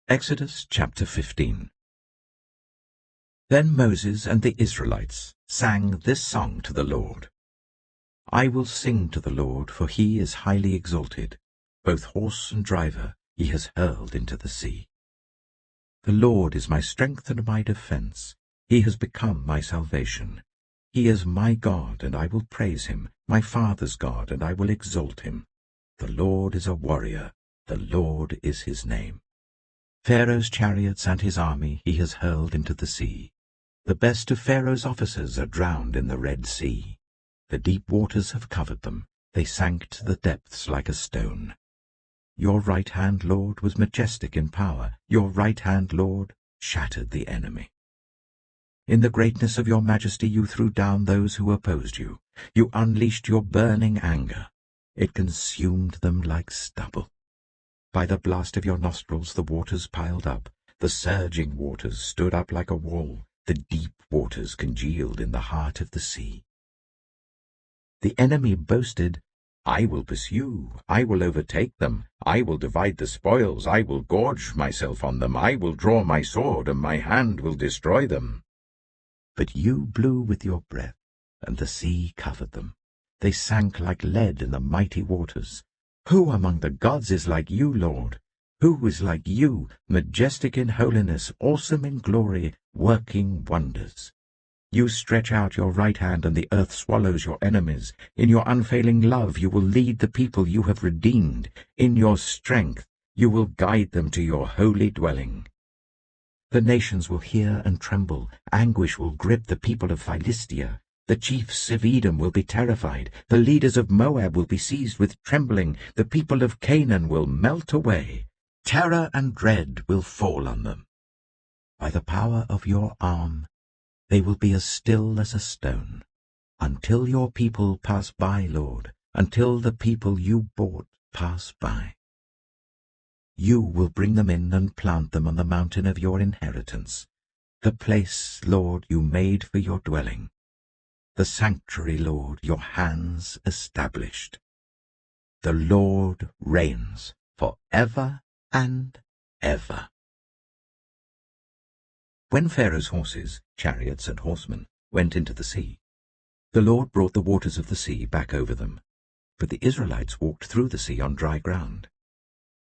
Exodus chapter 15. Then Moses and the Israelites sang this song to the Lord. I will sing to the Lord, for he is highly exalted. Both horse and driver he has hurled into the sea. The Lord is my strength and my defense. He has become my salvation. He is my God, and I will praise him, my father's God, and I will exalt him. The Lord is a warrior. The Lord is his name. Pharaoh's chariots and his army he has hurled into the sea. The best of Pharaoh's officers are drowned in the Red Sea. The deep waters have covered them. They sank to the depths like a stone. Your right hand, Lord, was majestic in power. Your right hand, Lord, shattered the enemy. In the greatness of your majesty you threw down those who opposed you. You unleashed your burning anger. It consumed them like stubble. By the blast of your nostrils the waters piled up. The surging waters stood up like a wall. The deep waters congealed in the heart of the sea. The enemy boasted, I will pursue, I will overtake them, I will divide the spoils, I will gorge myself on them, I will draw my sword, and my hand will destroy them. But you blew with your breath, and the sea covered them. They sank like lead in the mighty waters. Who among the gods is like you, Lord? Who is like you, majestic in holiness, awesome in glory, working wonders? You stretch out your right hand, and the earth swallows your enemies. In your unfailing love you will lead the people you have redeemed. In your strength you will guide them to your holy dwelling. The nations will hear and tremble. Anguish will grip the people of Philistia. The chiefs of Edom will be terrified. The leaders of Moab will be seized with trembling. The people of Canaan will melt away. Terror and dread will fall on them. By the power of your arm, they will be as still as a stone. Until your people pass by, Lord, until the people you bought pass by. You will bring them in and plant them on the mountain of your inheritance, the place, Lord, you made for your dwelling. The sanctuary, Lord, your hands established. The Lord reigns for ever and ever. When Pharaoh's horses, chariots, and horsemen went into the sea, the Lord brought the waters of the sea back over them, but the Israelites walked through the sea on dry ground.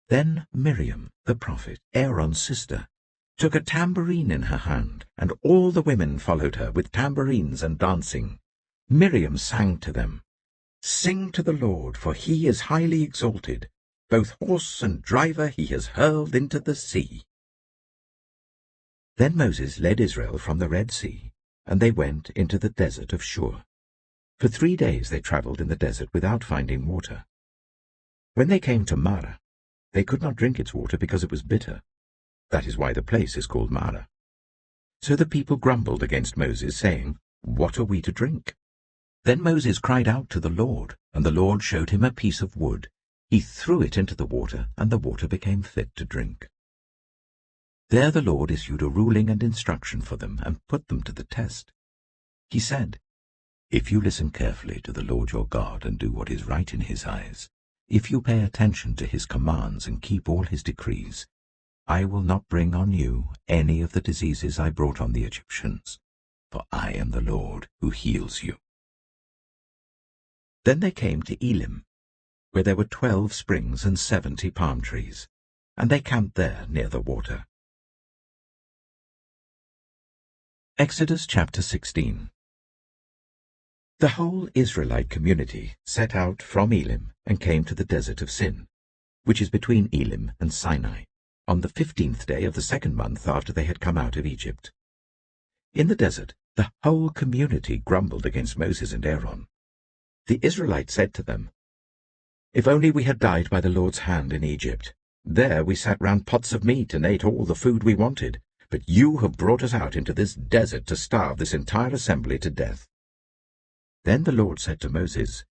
Then Miriam, the prophet, Aaron's sister, took a tambourine in her hand, and all the women followed her with tambourines and dancing. Miriam sang to them, Sing to the Lord, for he is highly exalted. Both horse and driver he has hurled into the sea. Then Moses led Israel from the Red Sea, and they went into the desert of Shur. For 3 days they travelled in the desert without finding water. When they came to Marah, they could not drink its water because it was bitter. That is why the place is called Marah. So the people grumbled against Moses, saying, What are we to drink? Then Moses cried out to the Lord, and the Lord showed him a piece of wood. He threw it into the water, and the water became fit to drink. There the Lord issued a ruling and instruction for them, and put them to the test. He said, If you listen carefully to the Lord your God, and do what is right in his eyes, if you pay attention to his commands and keep all his decrees, I will not bring on you any of the diseases I brought on the Egyptians, for I am the Lord who heals you. Then they came to Elim, where there were 12 springs and 70 palm trees, and they camped there near the water. Exodus chapter 16. The whole Israelite community set out from Elim and came to the desert of Sin, which is between Elim and Sinai, on the 15th day of the 2nd month after they had come out of Egypt. In the desert, the whole community grumbled against Moses and Aaron. The Israelites said to them, If only we had died by the Lord's hand in Egypt. There we sat round pots of meat and ate all the food we wanted. But you have brought us out into this desert to starve this entire assembly to death. Then the Lord said to Moses,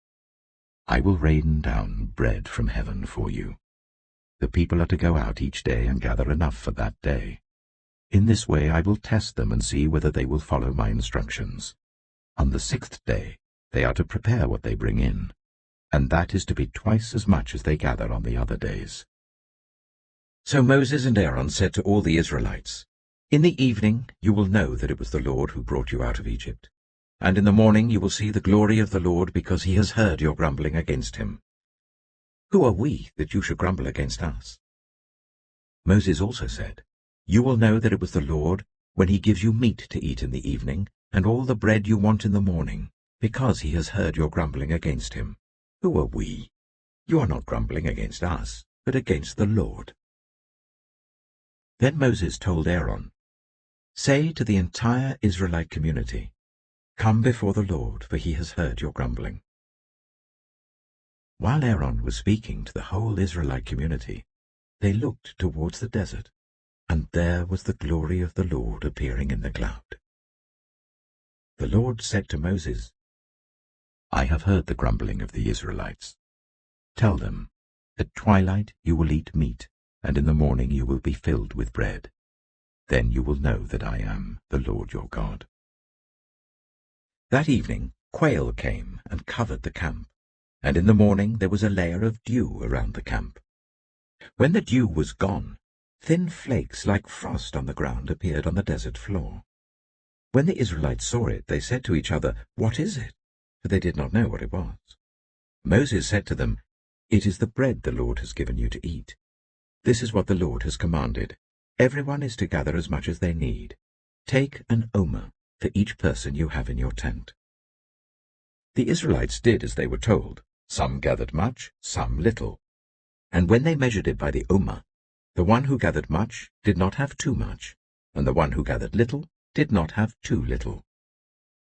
I will rain down bread from heaven for you. The people are to go out each day and gather enough for that day. In this way I will test them and see whether they will follow my instructions. On the 6th day they are to prepare what they bring in, and that is to be twice as much as they gather on the other days. So Moses and Aaron said to all the Israelites, "In the evening you will know that it was the Lord who brought you out of Egypt. And in the morning you will see the glory of the Lord, because he has heard your grumbling against him. Who are we that you should grumble against us?" Moses also said, "You will know that it was the Lord when he gives you meat to eat in the evening, and all the bread you want in the morning, because he has heard your grumbling against him. Who are we? You are not grumbling against us, but against the Lord." Then Moses told Aaron, "Say to the entire Israelite community, 'Come before the Lord, for he has heard your grumbling.'" While Aaron was speaking to the whole Israelite community, they looked towards the desert, and there was the glory of the Lord appearing in the cloud. The Lord said to Moses, "I have heard the grumbling of the Israelites. Tell them, at twilight you will eat meat, and in the morning you will be filled with bread. Then you will know that I am the Lord your God." That evening quail came and covered the camp, and in the morning there was a layer of dew around the camp. When the dew was gone, thin flakes like frost on the ground appeared on the desert floor. When the Israelites saw it, they said to each other, "What is it?" For they did not know what it was. Moses said to them, "It is the bread the Lord has given you to eat. This is what the Lord has commanded. Everyone is to gather as much as they need. Take an omer for each person you have in your tent." The Israelites did as they were told. Some gathered much, some little. And when they measured it by the omer, the one who gathered much did not have too much, and the one who gathered little did not have too little.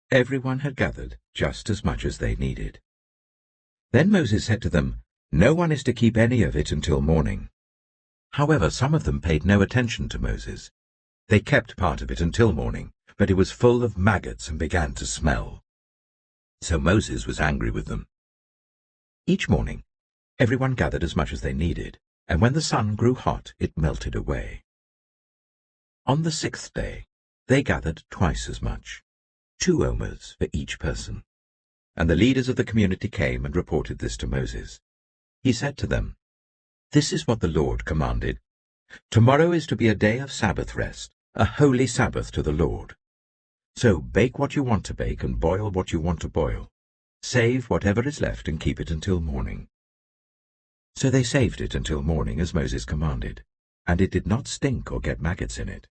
Everyone had gathered just as much as they needed. Then Moses said to them, "No one is to keep any of it until morning." However, some of them paid no attention to Moses. They kept part of it until morning, but it was full of maggots and began to smell. So Moses was angry with them. Each morning, everyone gathered as much as they needed, and when the sun grew hot, it melted away. On the 6th day, they gathered twice as much, 2 omers for each person. And the leaders of the community came and reported this to Moses. He said to them, "This is what the Lord commanded. Tomorrow is to be a day of Sabbath rest, a holy Sabbath to the Lord. So bake what you want to bake and boil what you want to boil. Save whatever is left and keep it until morning." So they saved it until morning as Moses commanded, and it did not stink or get maggots in it.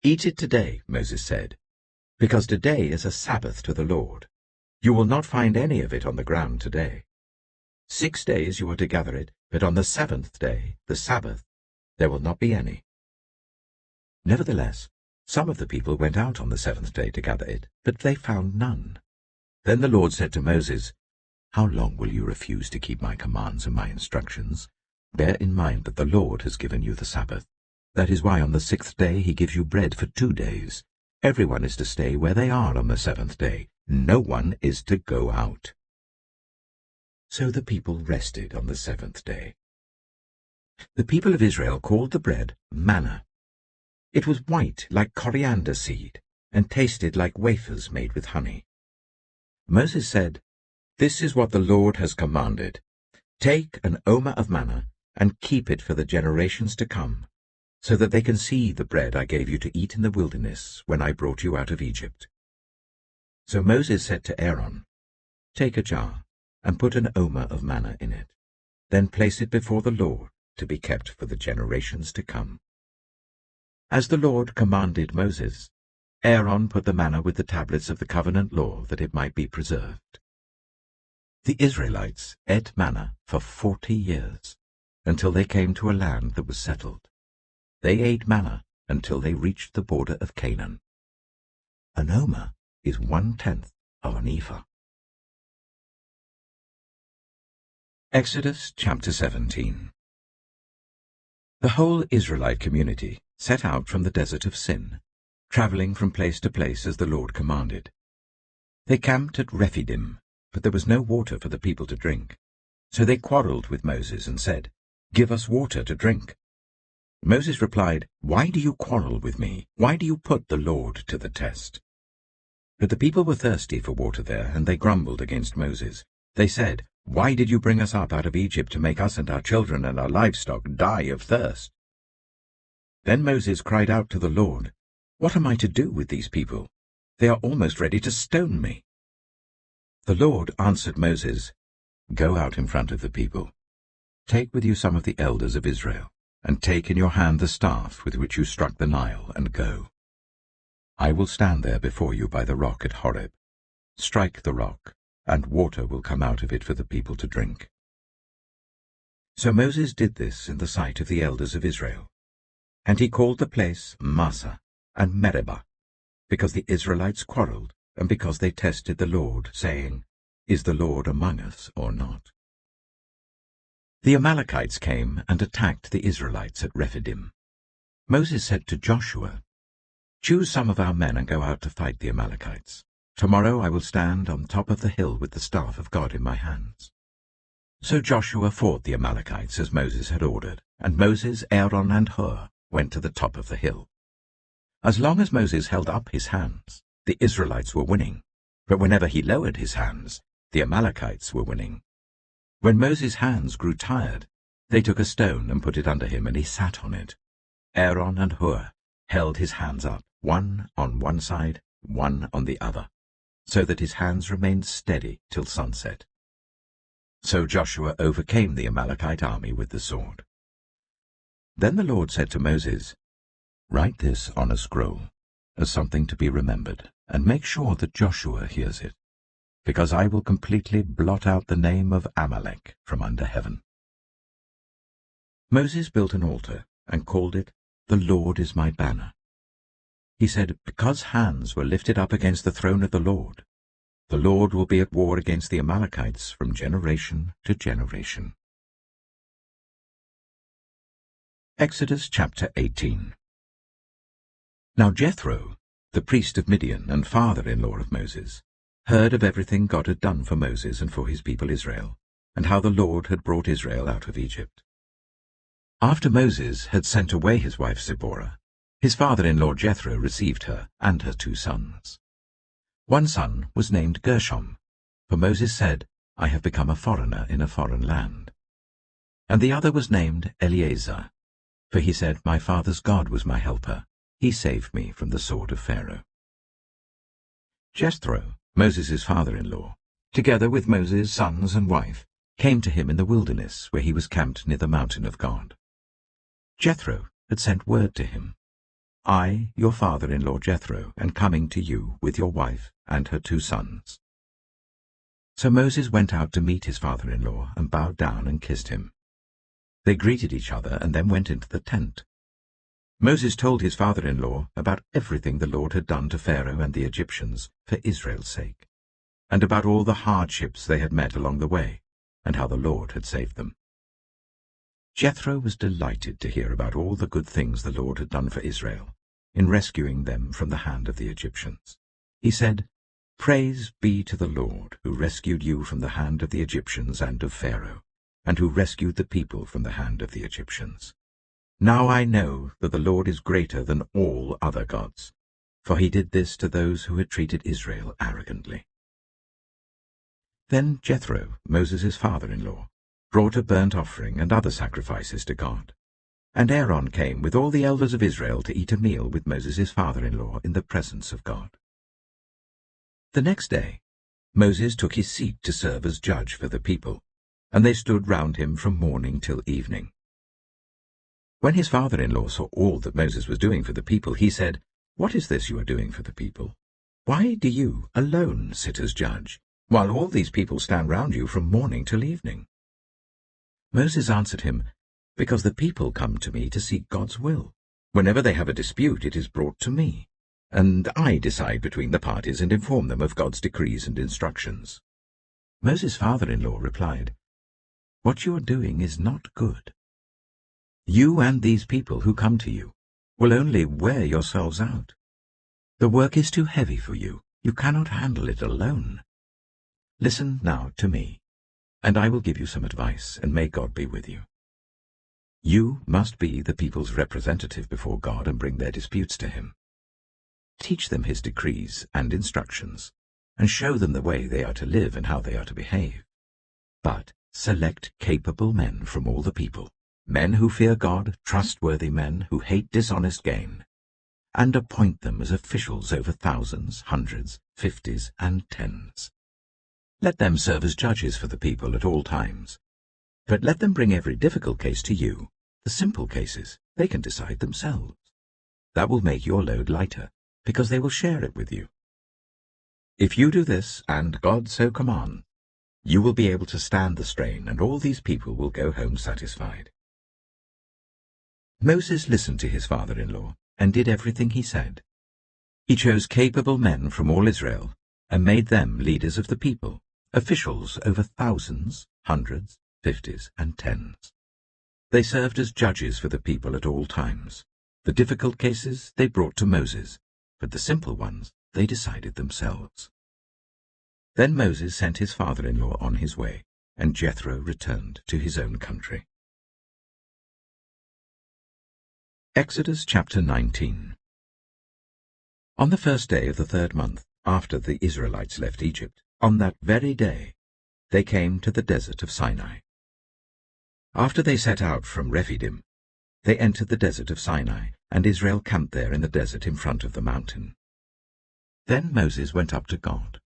"Eat it today," Moses said, "because today is a Sabbath to the Lord. You will not find any of it on the ground today. 6 days you are to gather it, but on the 7th day, the Sabbath, there will not be any." Nevertheless, some of the people went out on the 7th day to gather it, but they found none. Then the Lord said to Moses, "How long will you refuse to keep my commands and my instructions? Bear in mind that the Lord has given you the Sabbath. That is why on the 6th day he gives you bread for 2 days. Everyone is to stay where they are on the 7th day. No one is to go out." So the people rested on the 7th day. The people of Israel called the bread manna. It was white like coriander seed, and tasted like wafers made with honey. Moses said, "This is what the Lord has commanded. Take an omer of manna, and keep it for the generations to come, so that they can see the bread I gave you to eat in the wilderness when I brought you out of Egypt." So Moses said to Aaron, "Take a jar, and put an omer of manna in it. Then place it before the Lord to be kept for the generations to come." As the Lord commanded Moses, Aaron put the manna with the tablets of the covenant law that it might be preserved. The Israelites ate manna for 40 years, until they came to a land that was settled. They ate manna until they reached the border of Canaan. An omer is 1/10 of an ephah. Exodus chapter 17. The whole Israelite community set out from the desert of Sin, traveling from place to place as the Lord commanded. They camped at Rephidim, but there was no water for the people to drink. So they quarreled with Moses and said, "Give us water to drink." Moses replied, "Why do you quarrel with me? Why do you put the Lord to the test?" But the people were thirsty for water there, and they grumbled against Moses. They said, Why did you bring us up out of Egypt to make us and our children and our livestock die of thirst?" Then Moses cried out to the Lord, "What am I to do with these people? They are almost ready to stone me." The Lord answered Moses, "Go out in front of the people. Take with you some of the elders of Israel, and take in your hand the staff with which you struck the Nile, and go. I will stand there before you by the rock at Horeb. Strike the rock, and water will come out of it for the people to drink." So Moses did this in the sight of the elders of Israel. And he called the place Massah and Meribah, because the Israelites quarreled, and because they tested the Lord, saying, "Is the Lord among us or not?" The Amalekites came and attacked the Israelites at Rephidim. Moses said to Joshua, "Choose some of our men and go out to fight the Amalekites. Tomorrow I will stand on top of the hill with the staff of God in my hands." So Joshua fought the Amalekites as Moses had ordered, and Moses, Aaron, and Hur went to the top of the hill. As long as Moses held up his hands, the Israelites were winning, but whenever he lowered his hands, the Amalekites were winning. When Moses' hands grew tired, they took a stone and put it under him, and he sat on it. Aaron and Hur held his hands up, one on one side, one on the other, so that his hands remained steady till sunset. So Joshua overcame the Amalekite army with the sword. Then the Lord said to Moses, "Write this on a scroll, as something to be remembered, and make sure that Joshua hears it, because I will completely blot out the name of Amalek from under heaven." Moses built an altar and called it, "The Lord is my banner." He said, "Because hands were lifted up against the throne of the Lord will be at war against the Amalekites from generation to generation." Exodus chapter 18. Now Jethro, the priest of Midian and father-in-law of Moses, heard of everything God had done for Moses and for his people Israel, and how the Lord had brought Israel out of Egypt. After Moses had sent away his wife Zipporah, his father-in-law Jethro received her and her 2 sons. One son was named Gershom, for Moses said, "I have become a foreigner in a foreign land." And the other was named Eleazar, for he said, "My father's God was my helper. He saved me from the sword of Pharaoh." Jethro, Moses' father-in-law, together with Moses' sons and wife, came to him in the wilderness where he was camped near the mountain of God. Jethro had sent word to him, "I, your father-in-law Jethro, am coming to you with your wife and her 2 sons." So Moses went out to meet his father-in-law and bowed down and kissed him. They greeted each other and then went into the tent. Moses told his father-in-law about everything the Lord had done to Pharaoh and the Egyptians for Israel's sake, and about all the hardships they had met along the way, and how the Lord had saved them. Jethro was delighted to hear about all the good things the Lord had done for Israel, in rescuing them from the hand of the Egyptians. He said, "Praise be to the Lord, who rescued you from the hand of the Egyptians and of Pharaoh, and who rescued the people from the hand of the Egyptians. Now I know that the Lord is greater than all other gods, for he did this to those who had treated Israel arrogantly." Then Jethro, Moses' father-in-law, brought a burnt offering and other sacrifices to God. And Aaron came with all the elders of Israel to eat a meal with Moses' father-in-law in the presence of God. The next day, Moses took his seat to serve as judge for the people, and they stood round him from morning till evening. When his father-in-law saw all that Moses was doing for the people, he said, "What is this you are doing for the people? Why do you alone sit as judge, while all these people stand round you from morning till evening?" Moses answered him, "Because the people come to me to seek God's will. Whenever they have a dispute, it is brought to me, and I decide between the parties and inform them of God's decrees and instructions." Moses' father-in-law replied, "What you are doing is not good. You and these people who come to you will only wear yourselves out. The work is too heavy for you. You cannot handle it alone. Listen now to me, and I will give you some advice, and may God be with you. You must be the people's representative before God and bring their disputes to him. Teach them his decrees and instructions, and show them the way they are to live and how they are to behave. But select capable men from all the people, men who fear God, trustworthy men who hate dishonest gain, and appoint them as officials over thousands, hundreds, fifties, and tens. Let them serve as judges for the people at all times. But let them bring every difficult case to you. The simple cases they can decide themselves. That will make your load lighter, because they will share it with you. If you do this, and God so command, you will be able to stand the strain, and all these people will go home satisfied. Moses listened to his father-in-law and did everything he said. He chose capable men from all Israel and made them leaders of the people, officials over thousands, hundreds, fifties, and tens. They served as judges for the people at all times. The difficult cases they brought to Moses, but the simple ones they decided themselves. Then Moses sent his father-in-law on his way, and Jethro returned to his own country. Exodus chapter 19. On the first day of the 3rd month, after the Israelites left Egypt, on that very day, they came to the desert of Sinai. After they set out from Rephidim, they entered the desert of Sinai, and Israel camped there in the desert in front of the mountain. Then Moses went up to God,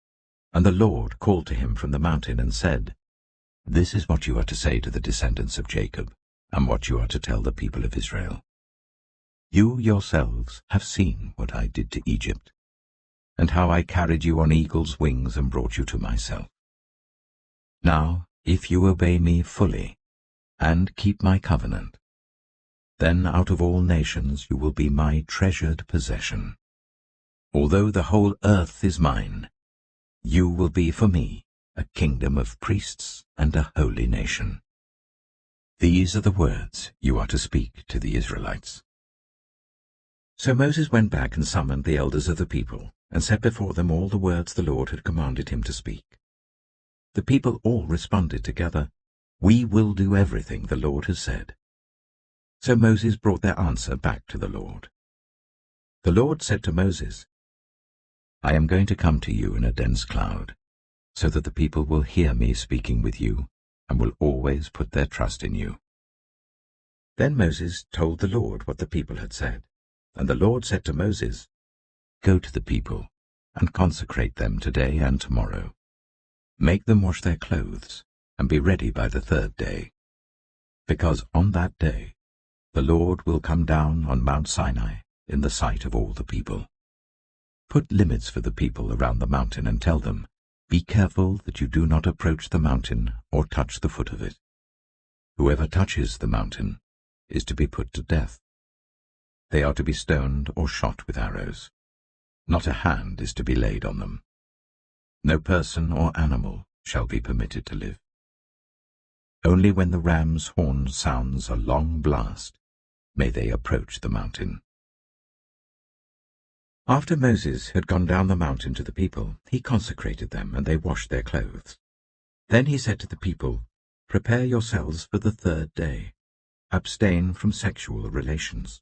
and the Lord called to him from the mountain and said, "This is what you are to say to the descendants of Jacob, and what you are to tell the people of Israel. You yourselves have seen what I did to Egypt, and how I carried you on eagle's wings and brought you to myself. Now, if you obey me fully, and keep my covenant, then out of all nations you will be my treasured possession. Although the whole earth is mine, you will be for me a kingdom of priests and a holy nation. These are the words you are to speak to the Israelites." So Moses went back and summoned the elders of the people, and set before them all the words the Lord had commanded him to speak. The people all responded together, "We will do everything the Lord has said." So Moses brought their answer back to the Lord. The Lord said to Moses, "I am going to come to you in a dense cloud, so that the people will hear me speaking with you, and will always put their trust in you." Then Moses told the Lord what the people had said, and the Lord said to Moses, "Go to the people, and consecrate them today and tomorrow. Make them wash their clothes, and be ready by the 3rd day, because on that day the Lord will come down on Mount Sinai in the sight of all the people. Put limits for the people around the mountain and tell them, 'Be careful that you do not approach the mountain or touch the foot of it. Whoever touches the mountain is to be put to death. They are to be stoned or shot with arrows. Not a hand is to be laid on them. No person or animal shall be permitted to live. Only when the ram's horn sounds a long blast may they approach the mountain." After Moses had gone down the mountain to the people, he consecrated them, and they washed their clothes. Then he said to the people, "Prepare yourselves for the 3rd day. Abstain from sexual relations."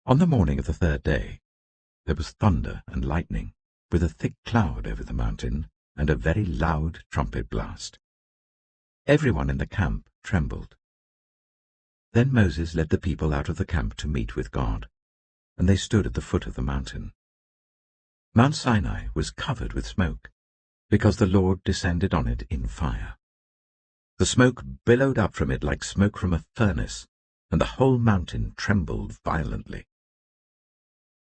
On the morning of the 3rd day, there was thunder and lightning, with a thick cloud over the mountain, and a very loud trumpet blast. Everyone in the camp trembled. Then Moses led the people out of the camp to meet with God, and they stood at the foot of the mountain. Mount Sinai was covered with smoke, because the Lord descended on it in fire. The smoke billowed up from it like smoke from a furnace, and the whole mountain trembled violently.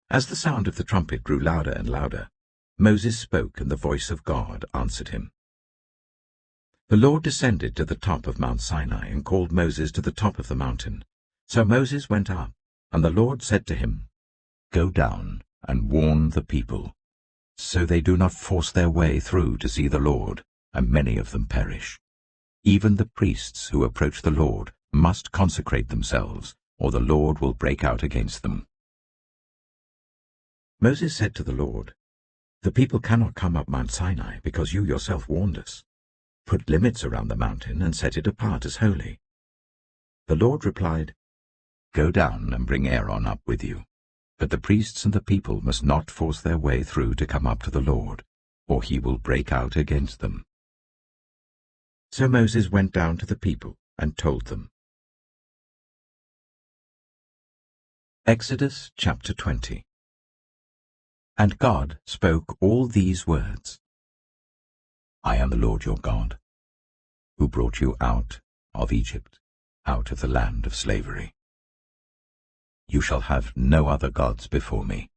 As the sound of the trumpet grew louder and louder, Moses spoke, and the voice of God answered him. The Lord descended to the top of Mount Sinai and called Moses to the top of the mountain. So Moses went up, and the Lord said to him, "Go down and warn the people, so they do not force their way through to see the Lord, and many of them perish. Even the priests who approach the Lord must consecrate themselves, or the Lord will break out against them." Moses said to the Lord, "The people cannot come up Mount Sinai, because you yourself warned us. Put limits around the mountain and set it apart as holy." The Lord replied, "Go down and bring Aaron up with you, but the priests and the people must not force their way through to come up to the Lord, or he will break out against them." So Moses went down to the people and told them. Exodus chapter 20. And God spoke all these words. I am the Lord your God, who brought you out of Egypt, out of the land of slavery. You shall have no other gods before me.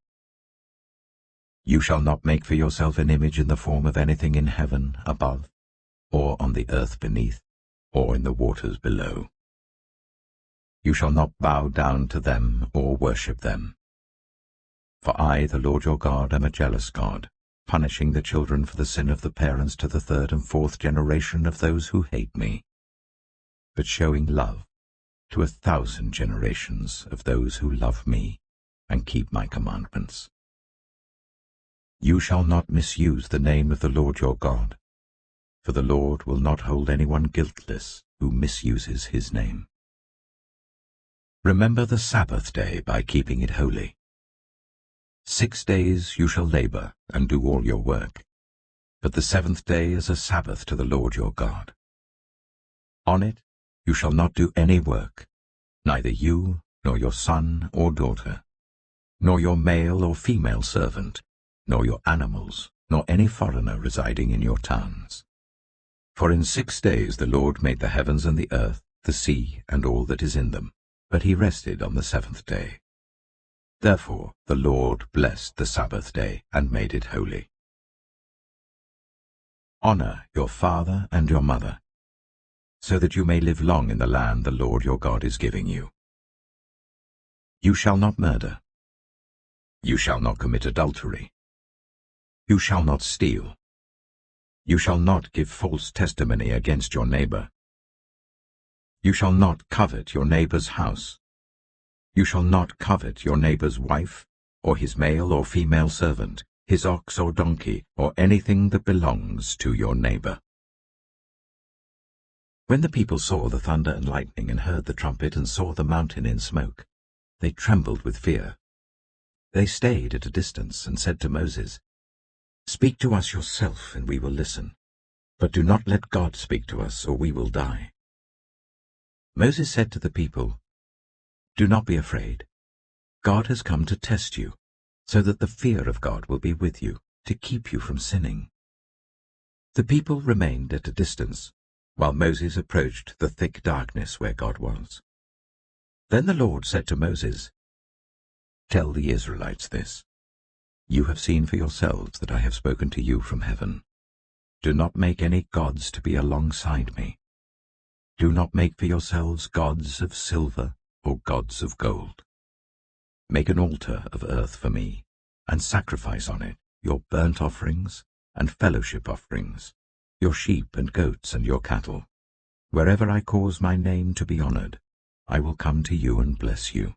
You shall not make for yourself an image in the form of anything in heaven above, or on the earth beneath, or in the waters below. You shall not bow down to them or worship them. For I, the Lord your God, am a jealous God, punishing the children for the sin of the parents to the third and fourth generation of those who hate me, but showing love to 1,000 generations of those who love me and keep my commandments. You shall not misuse the name of the Lord your God, for the Lord will not hold anyone guiltless who misuses his name. Remember the Sabbath day by keeping it holy. 6 days you shall labor and do all your work, but the 7th day is a Sabbath to the Lord your God. On it you shall not do any work, neither you, nor your son or daughter, nor your male or female servant, nor your animals, nor any foreigner residing in your towns. For in 6 days the Lord made the heavens and the earth, the sea, and all that is in them, but he rested on the 7th day. Therefore the Lord blessed the Sabbath day and made it holy. Honor your father and your mother, so that you may live long in the land the Lord your God is giving you. You shall not murder. You shall not commit adultery. You shall not steal. You shall not give false testimony against your neighbor. You shall not covet your neighbor's house. You shall not covet your neighbor's wife, or his male or female servant, his ox or donkey, or anything that belongs to your neighbor. When the people saw the thunder and lightning and heard the trumpet and saw the mountain in smoke, they trembled with fear. They stayed at a distance and said to Moses, Speak to us yourself, and we will listen. But do not let God speak to us, or we will die. Moses said to the people, Do not be afraid. God has come to test you, so that the fear of God will be with you, to keep you from sinning. The people remained at a distance, while Moses approached the thick darkness where God was. Then the Lord said to Moses, Tell the Israelites this. You have seen for yourselves that I have spoken to you from heaven. Do not make any gods to be alongside me. Do not make for yourselves gods of silver or gods of gold. Make an altar of earth for me, and sacrifice on it your burnt offerings and fellowship offerings, your sheep and goats and your cattle. Wherever I cause my name to be honored, I will come to you and bless you.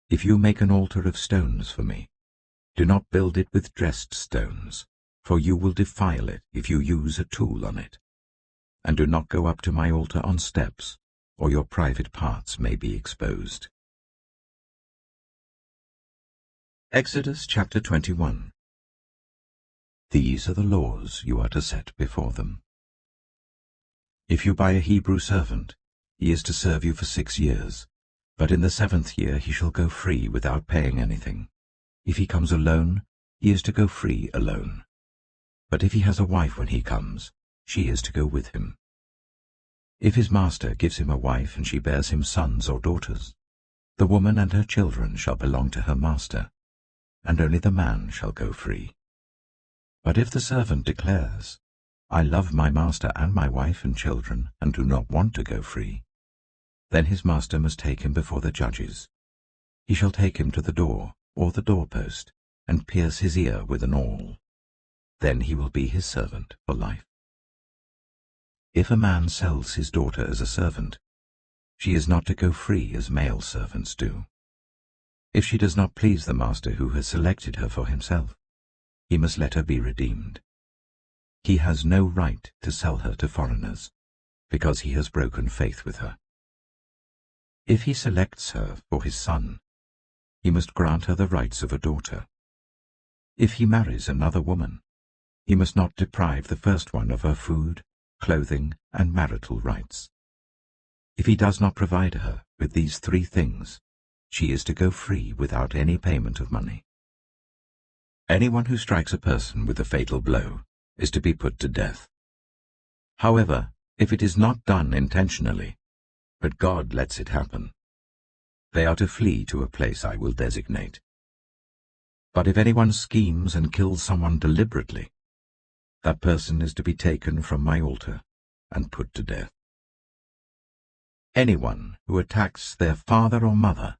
If you make an altar of stones for me, do not build it with dressed stones, for you will defile it if you use a tool on it. And do not go up to my altar on steps, or your private parts may be exposed. Exodus chapter 21. These are the laws you are to set before them. If you buy a Hebrew servant, he is to serve you for 6 years, but in the 7th year he shall go free without paying anything. If he comes alone, he is to go free alone. But if he has a wife when he comes, she is to go with him. If his master gives him a wife and she bears him sons or daughters, the woman and her children shall belong to her master, and only the man shall go free. But if the servant declares, I love my master and my wife and children, and do not want to go free, then his master must take him before the judges. He shall take him to the door, or the doorpost, and pierce his ear with an awl. Then he will be his servant for life. If a man sells his daughter as a servant, she is not to go free as male servants do. If she does not please the master who has selected her for himself, he must let her be redeemed. He has no right to sell her to foreigners, because he has broken faith with her. If he selects her for his son, he must grant her the rights of a daughter. If he marries another woman, he must not deprive the first one of her food, clothing, and marital rights. If he does not provide her with these 3 things, she is to go free without any payment of money. Anyone who strikes a person with a fatal blow is to be put to death. However, if it is not done intentionally, but God lets it happen, they are to flee to a place I will designate. But if anyone schemes and kills someone deliberately, that person is to be taken from my altar and put to death. Anyone who attacks their father or mother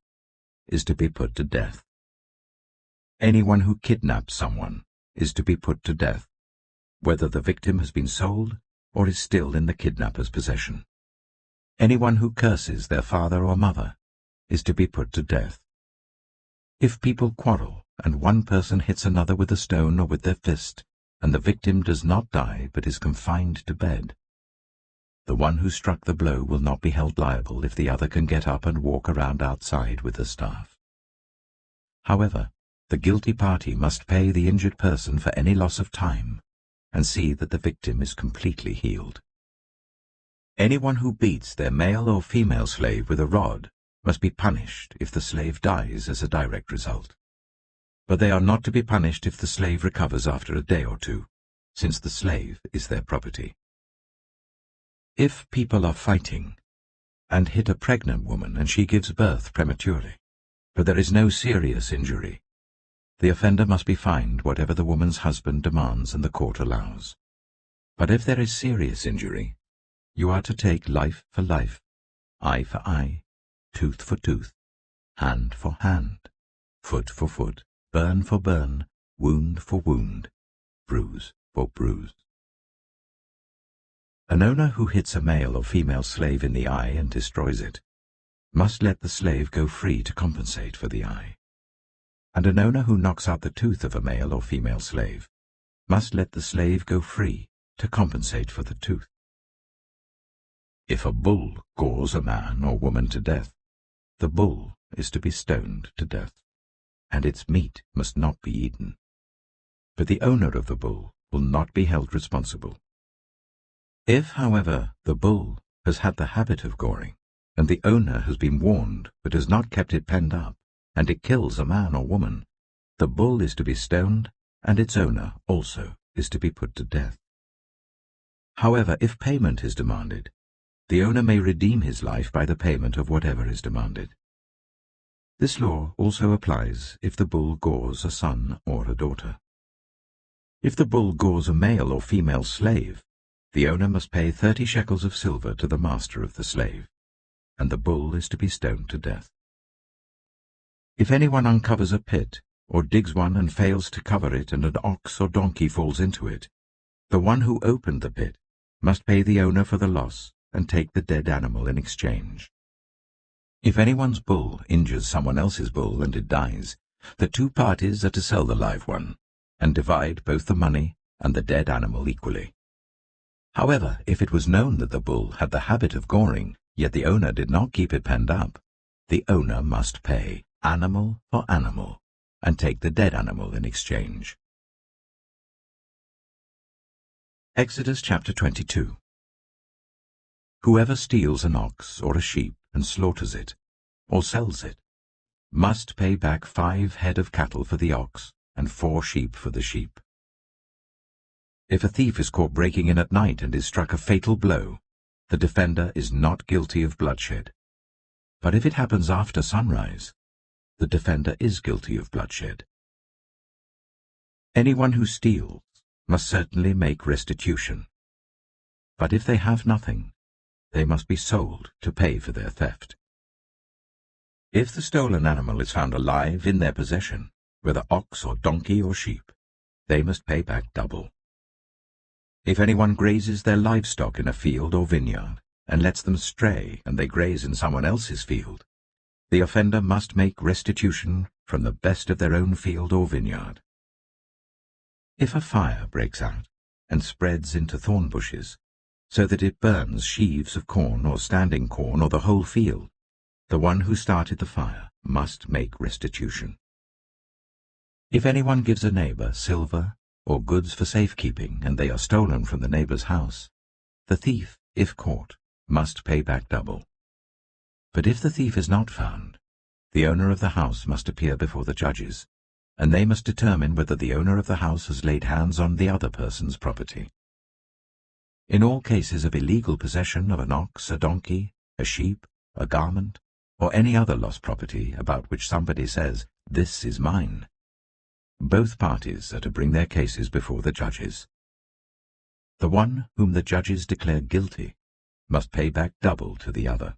is to be put to death. Anyone who kidnaps someone is to be put to death, whether the victim has been sold or is still in the kidnapper's possession. Anyone who curses their father or mother is to be put to death. If people quarrel and one person hits another with a stone or with their fist, and the victim does not die but is confined to bed, the one who struck the blow will not be held liable if the other can get up and walk around outside with a staff. However, the guilty party must pay the injured person for any loss of time and see that the victim is completely healed. Anyone who beats their male or female slave with a rod must be punished if the slave dies as a direct result. But they are not to be punished if the slave recovers after a day or 2, since the slave is their property. If people are fighting and hit a pregnant woman and she gives birth prematurely, but there is no serious injury, the offender must be fined whatever the woman's husband demands and the court allows. But if there is serious injury, you are to take life for life, eye for eye, tooth for tooth, hand for hand, foot for foot, burn for burn, wound for wound, bruise for bruise. An owner who hits a male or female slave in the eye and destroys it must let the slave go free to compensate for the eye. And an owner who knocks out the tooth of a male or female slave must let the slave go free to compensate for the tooth. If a bull gores a man or woman to death, the bull is to be stoned to death, and its meat must not be eaten. But the owner of the bull will not be held responsible. If, however, the bull has had the habit of goring, and the owner has been warned but has not kept it penned up, and it kills a man or woman, the bull is to be stoned, and its owner also is to be put to death. However, if payment is demanded, the owner may redeem his life by the payment of whatever is demanded. This law also applies if the bull gores a son or a daughter. If the bull gores a male or female slave, the owner must pay 30 shekels of silver to the master of the slave, and the bull is to be stoned to death. If anyone uncovers a pit, or digs one and fails to cover it and an ox or donkey falls into it, the one who opened the pit must pay the owner for the loss and take the dead animal in exchange. If anyone's bull injures someone else's bull and it dies, the 2 parties are to sell the live one and divide both the money and the dead animal equally. However, if it was known that the bull had the habit of goring, yet the owner did not keep it penned up, the owner must pay animal for animal and take the dead animal in exchange. Exodus chapter 22. Whoever steals an ox or a sheep and slaughters it, or sells it, must pay back 5 head of cattle for the ox and 4 sheep for the sheep. If a thief is caught breaking in at night and is struck a fatal blow, the defender is not guilty of bloodshed. But if it happens after sunrise, the defender is guilty of bloodshed. Anyone who steals must certainly make restitution. But if they have nothing, they must be sold to pay for their theft. If the stolen animal is found alive in their possession, whether ox or donkey or sheep, they must pay back double. If anyone grazes their livestock in a field or vineyard, and lets them stray and they graze in someone else's field, the offender must make restitution from the best of their own field or vineyard. If a fire breaks out and spreads into thorn bushes, so that it burns sheaves of corn or standing corn or the whole field, the one who started the fire must make restitution. If anyone gives a neighbor silver or goods for safekeeping and they are stolen from the neighbor's house, The thief, if caught, must pay back double. But if the thief is not found, the owner of the house must appear before the judges, and they must determine whether the owner of the house has laid hands on the other person's property. In all cases of illegal possession of an ox, a donkey, a sheep, a garment, or any other lost property about which somebody says, "This is mine," both parties are to bring their cases before the judges. The one whom the judges declare guilty must pay back double to the other.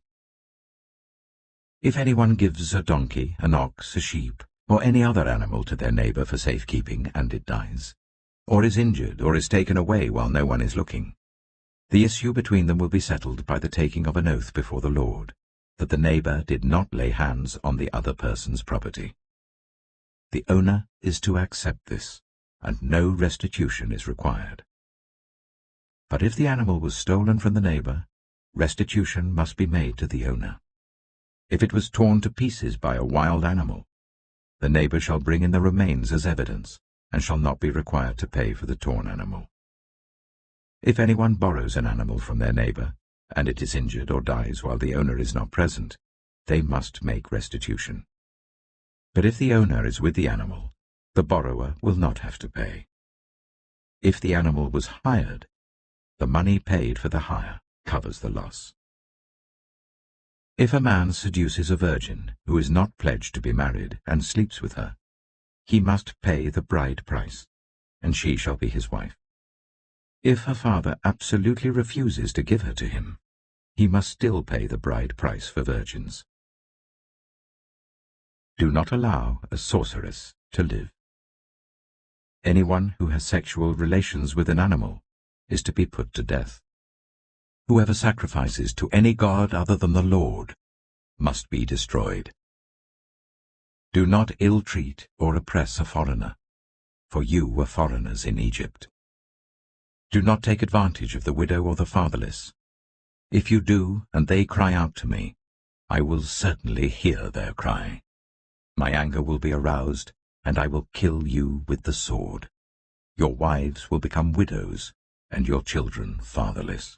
If anyone gives a donkey, an ox, a sheep, or any other animal to their neighbor for safekeeping, and it dies, or is injured, or is taken away while no one is looking, the issue between them will be settled by the taking of an oath before the Lord, that the neighbor did not lay hands on the other person's property. The owner is to accept this, and no restitution is required. But if the animal was stolen from the neighbor, restitution must be made to the owner. If it was torn to pieces by a wild animal, the neighbor shall bring in the remains as evidence, and shall not be required to pay for the torn animal. If anyone borrows an animal from their neighbor, and it is injured or dies while the owner is not present, they must make restitution. But if the owner is with the animal, the borrower will not have to pay. If the animal was hired, the money paid for the hire covers the loss. If a man seduces a virgin who is not pledged to be married and sleeps with her, he must pay the bride price, and she shall be his wife. If her father absolutely refuses to give her to him, he must still pay the bride price for virgins. Do not allow a sorceress to live. Anyone who has sexual relations with an animal is to be put to death. Whoever sacrifices to any god other than the Lord must be destroyed. Do not ill-treat or oppress a foreigner, for you were foreigners in Egypt. Do not take advantage of the widow or the fatherless. If you do, and they cry out to me, I will certainly hear their cry. My anger will be aroused, and I will kill you with the sword. Your wives will become widows, and your children fatherless.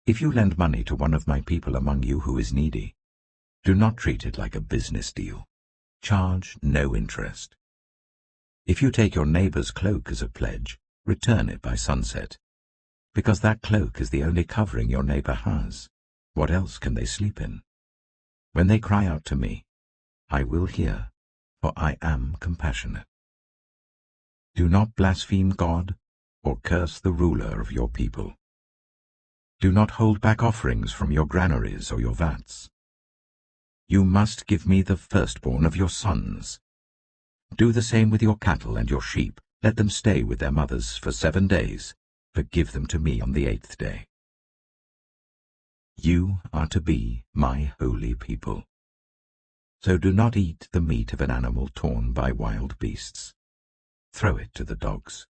If you lend money to one of my people among you who is needy, do not treat it like a business deal. Charge no interest. If you take your neighbor's cloak as a pledge, return it by sunset, because that cloak is the only covering your neighbor has. What else can they sleep in? When they cry out to me, I will hear, for I am compassionate. Do not blaspheme God or curse the ruler of your people. Do not hold back offerings from your granaries or your vats. You must give me the firstborn of your sons. Do the same with your cattle and your sheep. Let them stay with their mothers for 7 days, but give them to me on the 8th day. You are to be my holy people. So do not eat the meat of an animal torn by wild beasts. Throw it to the dogs.